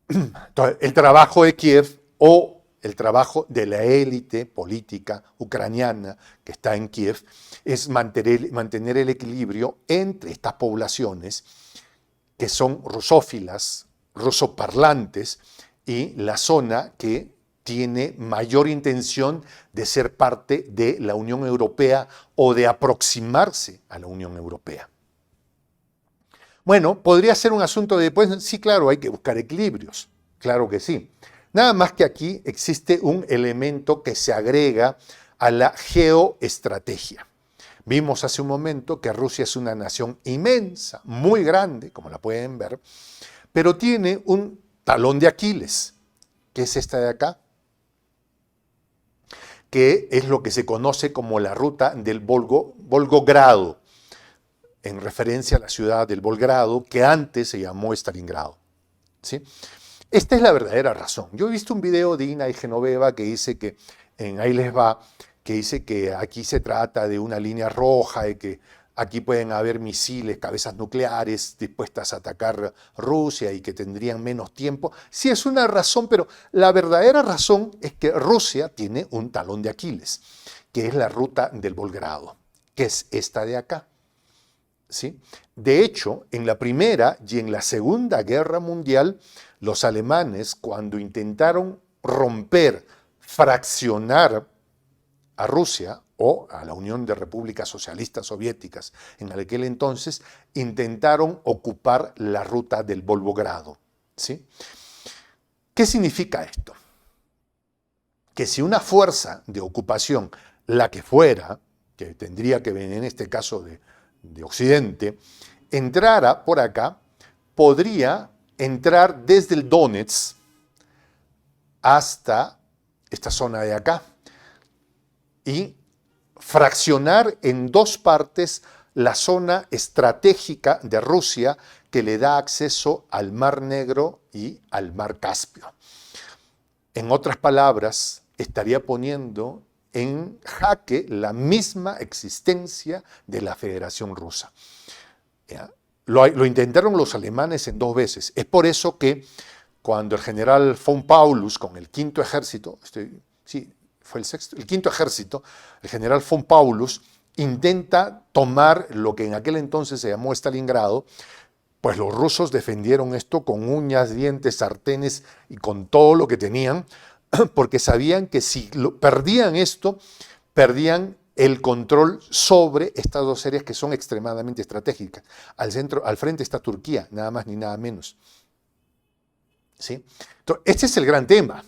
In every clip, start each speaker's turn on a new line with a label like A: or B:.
A: Entonces, el trabajo de Kiev o el trabajo de la élite política ucraniana que está en Kiev es mantener el equilibrio entre estas poblaciones que son rusófilas, rusoparlantes, y la zona que tiene mayor intención de ser parte de la Unión Europea o de aproximarse a la Unión Europea. Bueno, podría ser un asunto de, pues sí, claro, hay que buscar equilibrios, claro que sí. Nada más que aquí existe un elemento que se agrega a la geoestrategia. Vimos hace un momento que Rusia es una nación inmensa, muy grande, como la pueden ver, pero tiene un talón de Aquiles, que es esta de acá, que es lo que se conoce como la ruta del Volgogrado, en referencia a la ciudad del Volgrado, que antes se llamó Stalingrado, ¿sí? Esta es la verdadera razón. Yo he visto un video de Ina y Genoveva que dice que, ahí les va, que dice que aquí se trata de una línea roja y que aquí pueden haber misiles, cabezas nucleares dispuestas a atacar Rusia y que tendrían menos tiempo. Sí, es una razón, pero la verdadera razón es que Rusia tiene un talón de Aquiles, que es la ruta del Volgrado, que es esta de acá, ¿sí? De hecho, en la Primera y en la Segunda Guerra Mundial, los alemanes, cuando intentaron romper, fraccionar a Rusia o a la Unión de Repúblicas Socialistas Soviéticas en aquel entonces, intentaron ocupar la ruta del Volgogrado, ¿sí? ¿Qué significa esto? Que si una fuerza de ocupación, la que fuera, que tendría que venir en este caso de Occidente, entrara por acá, podría entrar desde el Donetsk hasta esta zona de acá y fraccionar en dos partes la zona estratégica de Rusia que le da acceso al Mar Negro y al Mar Caspio. En otras palabras, estaría poniendo en jaque la misma existencia de la Federación Rusa. ¿Ya? Lo intentaron los alemanes en 2 veces. Es por eso que cuando el general von Paulus, con el quinto ejército, fue el quinto ejército, el general von Paulus intenta tomar lo que en aquel entonces se llamó Stalingrado, pues los rusos defendieron esto con uñas, dientes, sartenes y con todo lo que tenían, porque sabían que si perdían esto, perdían el control sobre estas 2 áreas que son extremadamente estratégicas. Al frente está Turquía, nada más ni nada menos, ¿sí? Entonces, este es el gran tema,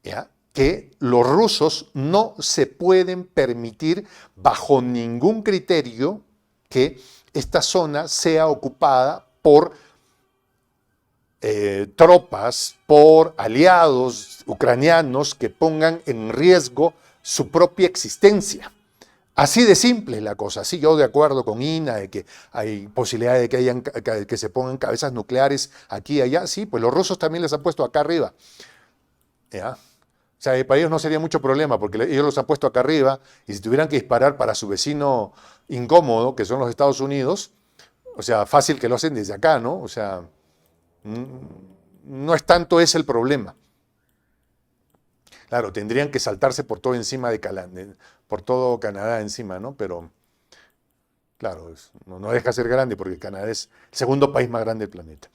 A: ¿ya? Que los rusos no se pueden permitir bajo ningún criterio que esta zona sea ocupada por tropas, por aliados ucranianos que pongan en riesgo su propia existencia. Así de simple es la cosa. Sí, yo de acuerdo con Ina de que hay posibilidad de que se pongan cabezas nucleares aquí y allá. Sí, pues los rusos también les han puesto acá arriba, ¿ya? O sea, para ellos no sería mucho problema porque ellos los han puesto acá arriba y si tuvieran que disparar para su vecino incómodo, que son los Estados Unidos, o sea, fácil que lo hacen desde acá, ¿no? O sea, no es tanto ese el problema. Claro, tendrían que saltarse por todo encima por todo Canadá encima, ¿no? Pero, claro, no deja de ser grande porque Canadá es el segundo país más grande del planeta.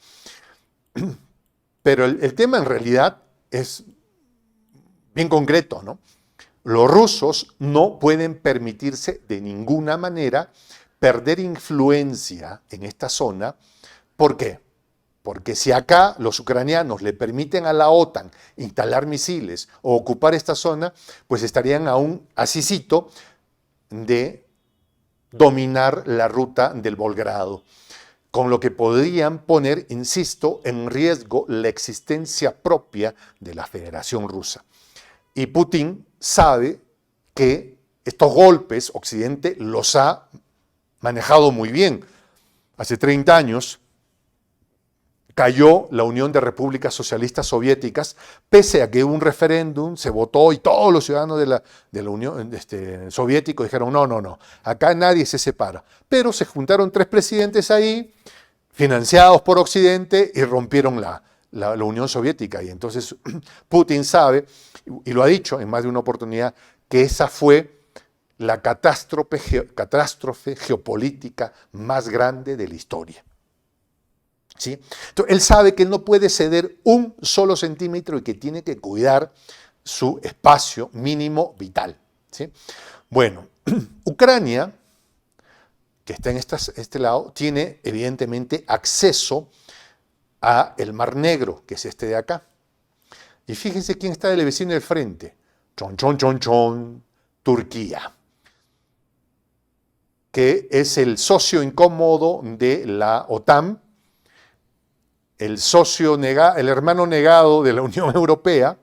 A: Pero el tema en realidad es bien concreto, ¿no? Los rusos no pueden permitirse de ninguna manera perder influencia en esta zona. ¿Por qué? Porque si acá los ucranianos le permiten a la OTAN instalar misiles o ocupar esta zona, pues estarían a un asícito de dominar la ruta del Volgrado, con lo que podrían poner, insisto, en riesgo la existencia propia de la Federación Rusa. Y Putin sabe que estos golpes Occidente los ha manejado muy bien. Hace 30 años cayó la Unión de Repúblicas Socialistas Soviéticas, pese a que hubo un referéndum, se votó y todos los ciudadanos de la Unión Soviética dijeron no, acá nadie se separa. Pero se juntaron 3 presidentes ahí, financiados por Occidente, y rompieron la Unión Soviética. Y entonces Putin sabe, y lo ha dicho en más de una oportunidad, que esa fue la catástrofe geopolítica más grande de la historia. ¿Sí? Entonces, él sabe que no puede ceder un solo centímetro y que tiene que cuidar su espacio mínimo vital. ¿Sí? Bueno, Ucrania, que está en este lado, tiene evidentemente acceso a el Mar Negro, que es este de acá. Y fíjense quién está del vecino del frente. Chon, chon, chon, chon, Turquía, que es el socio incómodo de la OTAN, el hermano negado de la Unión Europea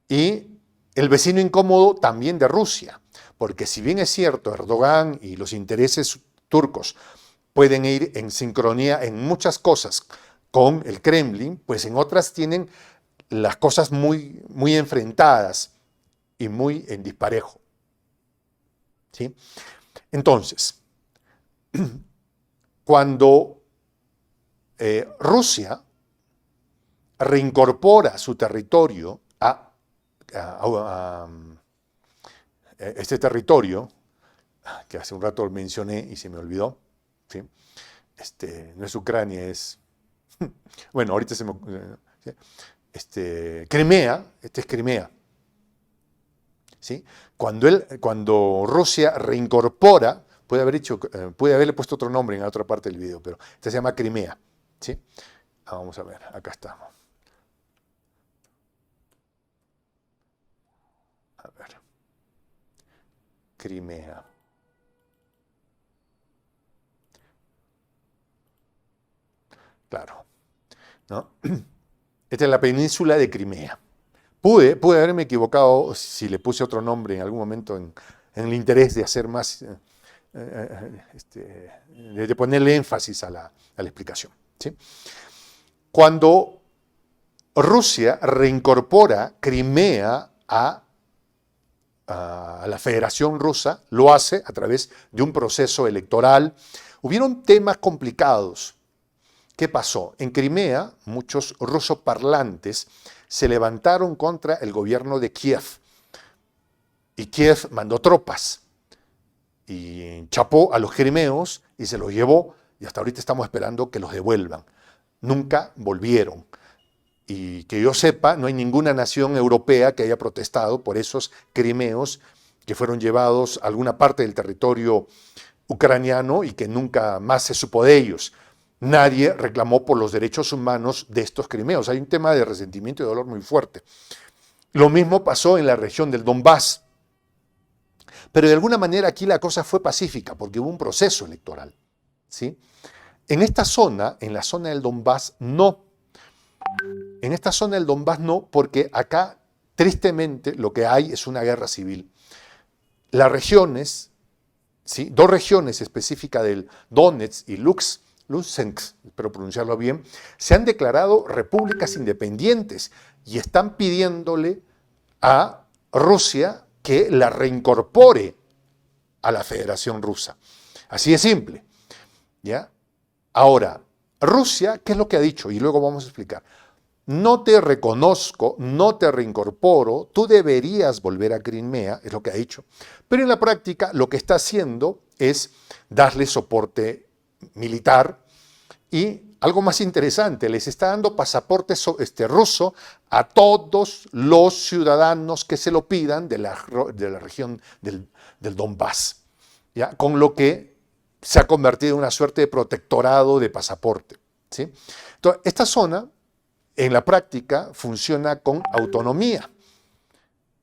A: y el vecino incómodo también de Rusia. Porque si bien es cierto, Erdogan y los intereses turcos pueden ir en sincronía en muchas cosas con el Kremlin, pues en otras tienen las cosas muy, muy enfrentadas y muy en disparejo. ¿Sí? Entonces, cuando Rusia reincorpora su territorio a este territorio, que hace un rato mencioné y se me olvidó, ¿sí? No es Ucrania, es... Bueno, ahorita se me... Crimea, es Crimea. ¿Sí? Cuando Rusia reincorpora, puede haberle puesto otro nombre en la otra parte del video, pero esta se llama Crimea. ¿Sí? Vamos a ver, acá estamos. A ver. Crimea. Claro. ¿No? Esta es la península de Crimea. Pude haberme equivocado si le puse otro nombre en algún momento en el interés de hacer más, de ponerle énfasis a la explicación. ¿Sí? Cuando Rusia reincorpora Crimea a la Federación Rusa, lo hace a través de un proceso electoral. Hubieron temas complicados. ¿Qué pasó? En Crimea, muchos rusoparlantes se levantaron contra el gobierno de Kiev. Y Kiev mandó tropas y chapó a los crimeos y se los llevó, y hasta ahorita estamos esperando que los devuelvan. Nunca volvieron. Y que yo sepa, no hay ninguna nación europea que haya protestado por esos crimeos que fueron llevados a alguna parte del territorio ucraniano y que nunca más se supo de ellos. Nadie reclamó por los derechos humanos de estos crimeos. Hay un tema de resentimiento y dolor muy fuerte. Lo mismo pasó en la región del Donbass. Pero de alguna manera aquí la cosa fue pacífica porque hubo un proceso electoral. ¿Sí? En esta zona, en la zona del Donbass, no. En esta zona del Donbass no, porque acá, tristemente, lo que hay es una guerra civil. Las regiones, ¿sí? Dos regiones específicas del Donetsk y Luhansk, espero pronunciarlo bien, se han declarado repúblicas independientes y están pidiéndole a Rusia que la reincorpore a la Federación Rusa. Así de simple. ¿Ya? Ahora, Rusia, ¿qué es lo que ha dicho? Y luego vamos a explicar. No te reconozco, no te reincorporo, tú deberías volver a Crimea, es lo que ha dicho. Pero en la práctica lo que está haciendo es darle soporte militar y algo más interesante, les está dando pasaporte ruso a todos los ciudadanos que se lo pidan de la región del Donbass, ¿ya? Con lo que se ha convertido en una suerte de protectorado de pasaporte. ¿Sí? Entonces, esta zona, en la práctica, funciona con autonomía.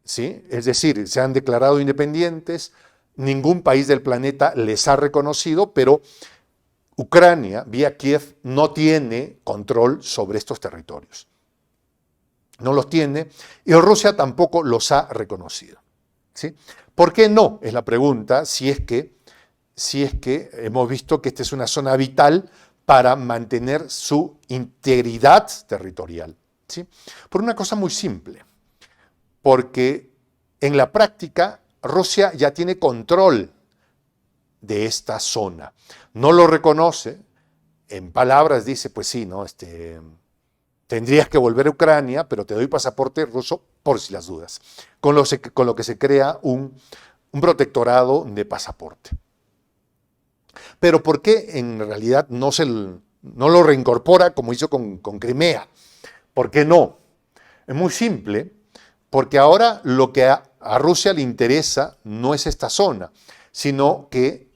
A: ¿Sí? Es decir, se han declarado independientes, ningún país del planeta les ha reconocido, pero Ucrania, vía Kiev, no tiene control sobre estos territorios. No los tiene, y Rusia tampoco los ha reconocido. ¿Sí? ¿Por qué no? Es la pregunta, si es que hemos visto que esta es una zona vital para mantener su integridad territorial. ¿Sí? Por una cosa muy simple, porque en la práctica Rusia ya tiene control de esta zona. No lo reconoce, en palabras dice, pues sí, ¿no? Tendrías que volver a Ucrania, pero te doy pasaporte ruso por si las dudas. Con lo que se crea un protectorado de pasaporte. Pero ¿por qué en realidad no lo reincorpora como hizo con Crimea? ¿Por qué no? Es muy simple, porque ahora lo que a Rusia le interesa no es esta zona, sino que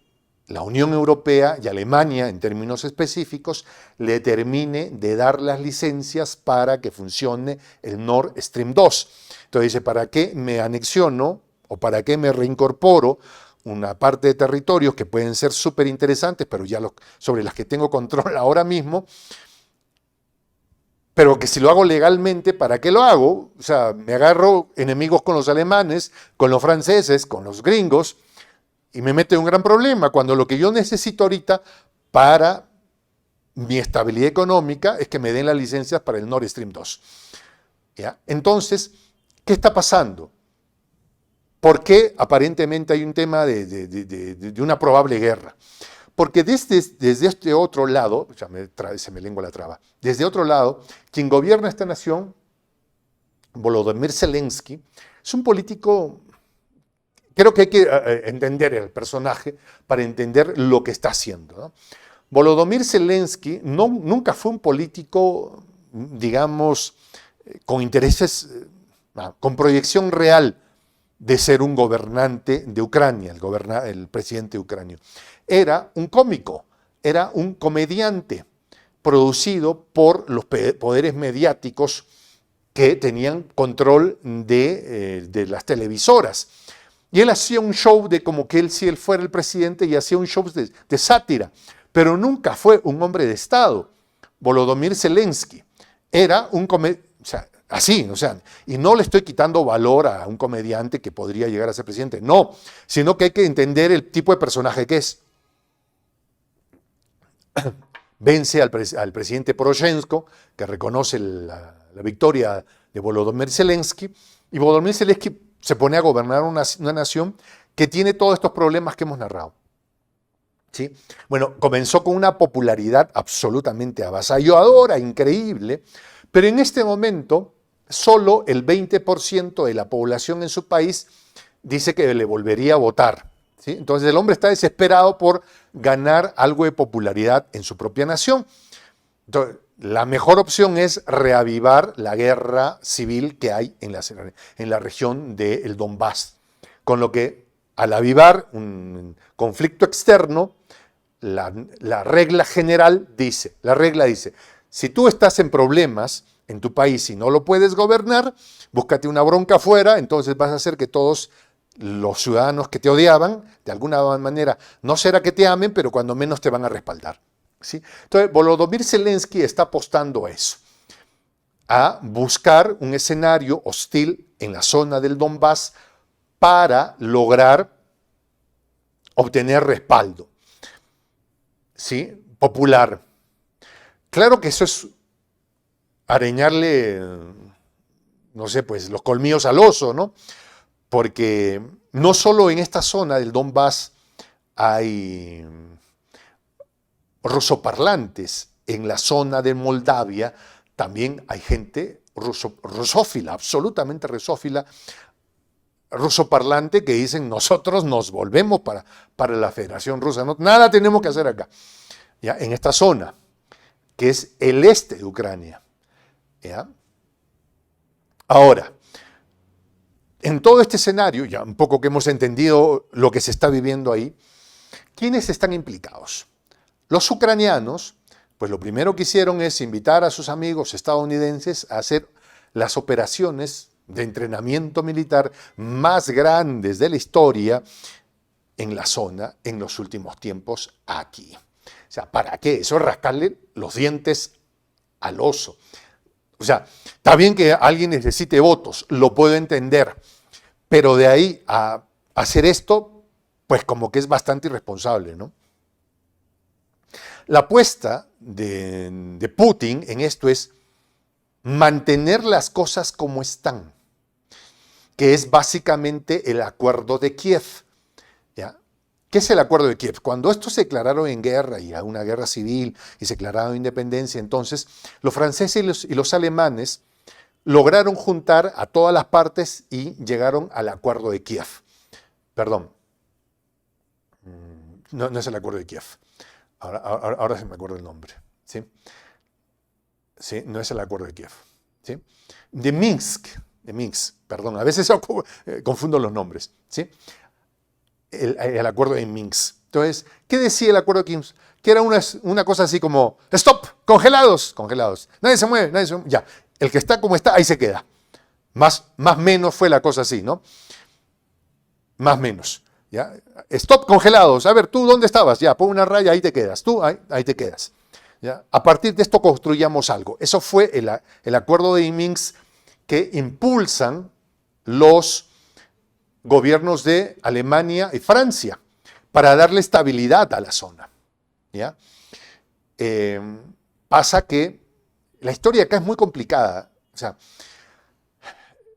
A: la Unión Europea y Alemania, en términos específicos, le termine de dar las licencias para que funcione el Nord Stream 2. Entonces dice, ¿para qué me anexiono o para qué me reincorporo una parte de territorios que pueden ser súper interesantes, pero ya sobre las que tengo control ahora mismo, pero que si lo hago legalmente, ¿para qué lo hago? O sea, me agarro enemigos con los alemanes, con los franceses, con los gringos, y me mete en un gran problema, cuando lo que yo necesito ahorita para mi estabilidad económica es que me den las licencias para el Nord Stream 2. ¿Ya? Entonces, ¿qué está pasando? ¿Por qué aparentemente hay un tema de una probable guerra? Porque desde este otro lado, se me lengua la traba, desde otro lado, quien gobierna esta nación, Volodymyr Zelensky, es un político. Creo que hay que entender el personaje para entender lo que está haciendo, ¿no? Volodymyr Zelensky nunca fue un político, digamos, con intereses, con proyección real de ser un gobernante de Ucrania, el presidente ucranio. Era un cómico, era un comediante producido por los poderes mediáticos que tenían control de las televisoras. Y él hacía un show de como que si él fuera el presidente y hacía un show de sátira, pero nunca fue un hombre de Estado. Volodymyr Zelensky era un comediante, así, y no le estoy quitando valor a un comediante que podría llegar a ser presidente, no, sino que hay que entender el tipo de personaje que es. Vence al presidente Poroshenko, que reconoce la victoria de Volodymyr Zelensky, y Volodymyr Zelensky se pone a gobernar una nación que tiene todos estos problemas que hemos narrado. ¿Sí? Bueno, comenzó con una popularidad absolutamente avasalladora, increíble, pero en este momento solo el 20% de la población en su país dice que le volvería a votar. ¿Sí? Entonces el hombre está desesperado por ganar algo de popularidad en su propia nación. Entonces, la mejor opción es reavivar la guerra civil que hay en la región del Donbass. Con lo que, al avivar un conflicto externo, la regla dice, si tú estás en problemas en tu país y no lo puedes gobernar, búscate una bronca afuera, entonces vas a hacer que todos los ciudadanos que te odiaban, de alguna manera, no será que te amen, pero cuando menos te van a respaldar. ¿Sí? Entonces, Volodymyr Zelensky está apostando a eso, a buscar un escenario hostil en la zona del Donbass para lograr obtener respaldo, ¿sí? Popular. Claro que eso es arañarle, no sé, pues los colmillos al oso, ¿no? Porque no solo en esta zona del Donbass hay rusoparlantes, en la zona de Moldavia también hay gente rusófila, absolutamente rusoparlante, que dicen nosotros nos volvemos para la Federación Rusa, no, nada tenemos que hacer acá, ¿ya? En esta zona, que es el este de Ucrania. ¿Ya? Ahora, en todo este escenario, ya un poco que hemos entendido lo que se está viviendo ahí, ¿quiénes están implicados? Los ucranianos, pues lo primero que hicieron es invitar a sus amigos estadounidenses a hacer las operaciones de entrenamiento militar más grandes de la historia en la zona en los últimos tiempos aquí. O sea, ¿para qué? Eso es rascarle los dientes al oso. O sea, está bien que alguien necesite votos, lo puedo entender, pero de ahí a hacer esto, pues como que es bastante irresponsable, ¿no? La apuesta de Putin en esto es mantener las cosas como están, que es básicamente el acuerdo de Kiev, ¿ya? ¿Qué es el Acuerdo de Kiev? Cuando estos se declararon en guerra y a una guerra civil y se declararon independencia, entonces los franceses y los alemanes lograron juntar a todas las partes y llegaron al Acuerdo de Kiev. Perdón, no es el Acuerdo de Kiev. Ahora sí me acuerdo el nombre. ¿Sí? ¿Sí? No es el Acuerdo de Kiev. ¿Sí? De Minsk, perdón, a veces confundo los nombres. ¿Sí? El Acuerdo de Minsk. Entonces, ¿qué decía el Acuerdo de Minsk? Que era una cosa así como, ¡stop! ¡Congelados! Congelados. Nadie se mueve, ya. El que está como está, ahí se queda. Más menos fue la cosa así, ¿no? Más menos. ¿Ya? Stop, congelados. A ver, ¿tú dónde estabas? Ya, pon una raya, ahí te quedas. Tú, ahí te quedas. ¿Ya? A partir de esto construyamos algo. Eso fue el Acuerdo de Minsk que impulsan los gobiernos de Alemania y Francia para darle estabilidad a la zona. ¿Ya? Pasa que la historia acá es muy complicada. O sea,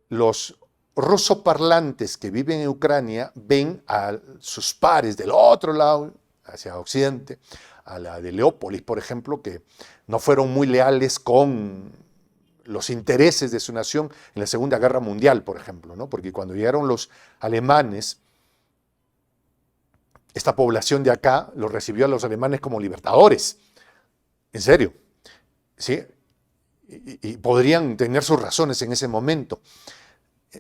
A: los rusoparlantes que viven en Ucrania ven a sus pares del otro lado, hacia Occidente, a la de Leópolis, por ejemplo, que no fueron muy leales con los intereses de su nación en la Segunda Guerra Mundial, por ejemplo, ¿no? Porque cuando llegaron los alemanes, esta población de acá los recibió a los alemanes como libertadores. En serio. ¿Sí? Y podrían tener sus razones en ese momento.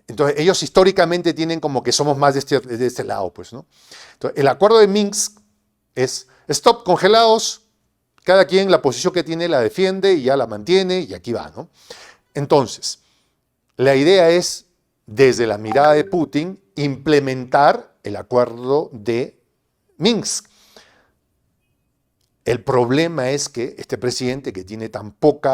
A: Entonces, ellos históricamente tienen como que somos más de este lado, pues, ¿no? Entonces, el Acuerdo de Minsk es stop, congelados, cada quien la posición que tiene la defiende y ya la mantiene y aquí va, ¿no? Entonces, la idea es, desde la mirada de Putin, implementar el Acuerdo de Minsk. El problema es que este presidente que tiene tan poca